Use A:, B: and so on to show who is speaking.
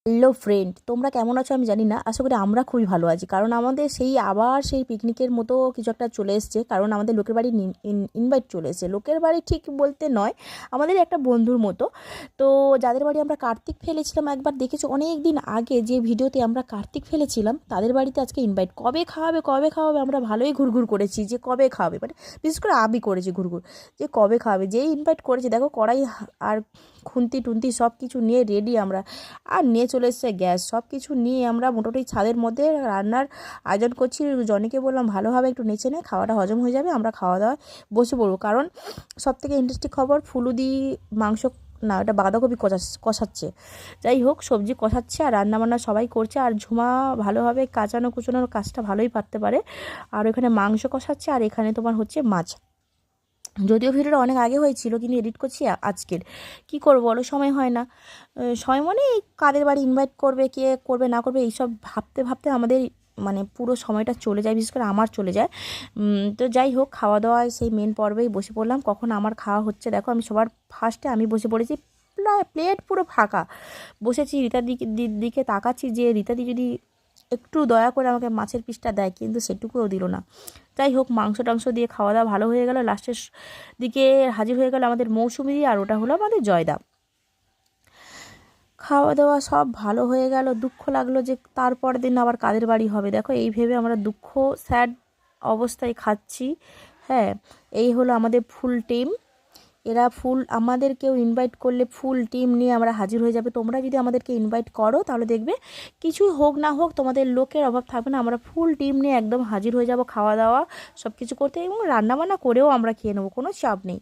A: Hello friend, তোমরা কেমন আছো আমি জানি না। আশা করি আমরা খুবই ভালো আছি, কারণ আমাদের সেই পিকনিকের মতো কিছু একটা চলে এসছে। কারণ আমাদের লোকের বাড়ি ইনভাইট চলে এসেছে। লোকের বাড়ি ঠিক বলতে নয়, আমাদের একটা বন্ধুর মতো। তো যাদের বাড়ি আমরা কার্তিক ফেলেছিলাম, একবার দেখেছো অনেক দিন আগে যে ভিডিওতে আমরা কার্তিক ফেলেছিলাম, তাদের বাড়িতে আজকে ইনভাইট। কবে খাওয়াবে কবে খাওয়াবে, আমরা ভালোই ঘুরঘুর করেছি যে কবে খাওয়াবে, মানে বিশেষ করে আমি করেছি ঘুরঘুর যে কবে খাওয়াবে। যেই ইনভাইট করেছে দেখো, কড়াই আর খুন্তি টুন্তি সব কিছু নিয়ে রেডি আমরা। আর নিয়ে চলে এসেছে গ্যাস, সব কিছু নিয়ে আমরা মোটামুটি ছাদের মধ্যে রান্নার আয়োজন করছি। জনিকে বললাম ভালোভাবে একটু নেচে নে, খাওয়াটা হজম হয়ে যাবে, আমরা খাওয়া দাওয়া বসে পড়বো। কারণ সবথেকে ইন্টারেস্টিং খবর, ফুলুদি মাংস, না ওটা বাঁধাকপি কষাচ্ছে। যাই হোক, সবজি কষাচ্ছে আর রান্নাবান্না সবাই করছে। আর ঝুমা ভালোভাবে কাচানো কুচানোর কাজটা ভালোই পারতে পারে। আর ওখানে মাংস কষাচ্ছে, আর এখানে তোমার হচ্ছে মাছ। যদিও ভিডিওটা অনেক আগে হয়েছিল, কিন্তু এডিট করছি আজকের। কি করবো বলো, সময় হয় না। সময় মানে এই কাদের বাড়ি ইনভাইট করবে, কে করবে না করবে, এইসব ভাবতে ভাবতে আমাদের মানে পুরো সময়টা চলে যায়, বিশেষ করে আমার চলে যায়। তো যাই হোক, খাওয়া দাওয়ায় সেই মেন পর্বেই বসে পড়লাম। কখন আমার খাওয়া হচ্ছে দেখো, আমি সবার ফার্স্টে আমি বসে পড়েছি। প্লেট পুরো ফাঁকা, বসেছি রীতার দিকে তাকাচ্ছি যে রীতাদি যদি একটু দয়া করে আমাকে মাছের পিসটা দেয়, কিন্তু সেটুকুও দিল না। যাই হোক, মাংস টাংস দিয়ে খাওয়া দাওয়া ভালো হয়ে গেল। লাস্টের দিকে হাজির হয়ে গেল আমাদের মৌসুমি, আর ওটা হলো আমাদের জয়দা। খাওয়া দাওয়া সব ভালো হয়ে গেল। দুঃখ লাগলো যে তারপর দিন আবার কাদের বাড়ি হবে, দেখো এই ভেবে আমরা দুঃখ স্যাড অবস্থায় খাচ্ছি। হ্যাঁ, এই হলো আমাদের ফুল টিম। এরা ফুল, আমাদেরকেও ইনভাইট করলে ফুল টিম নিয়ে আমরা হাজির হয়ে যাবে। তোমরা যদি আমাদেরকে ইনভাইট করো তাহলে দেখবে কিছুই হোক না হোক তোমাদের লোকের অভাব থাকবে না। আমরা ফুল টিম নিয়ে একদম হাজির হয়ে যাব খাওয়া দাওয়া সব কিছু করতে, এবং রান্নাবান্না করেও আমরা খেয়ে নেবো, কোনো চাপ নেই।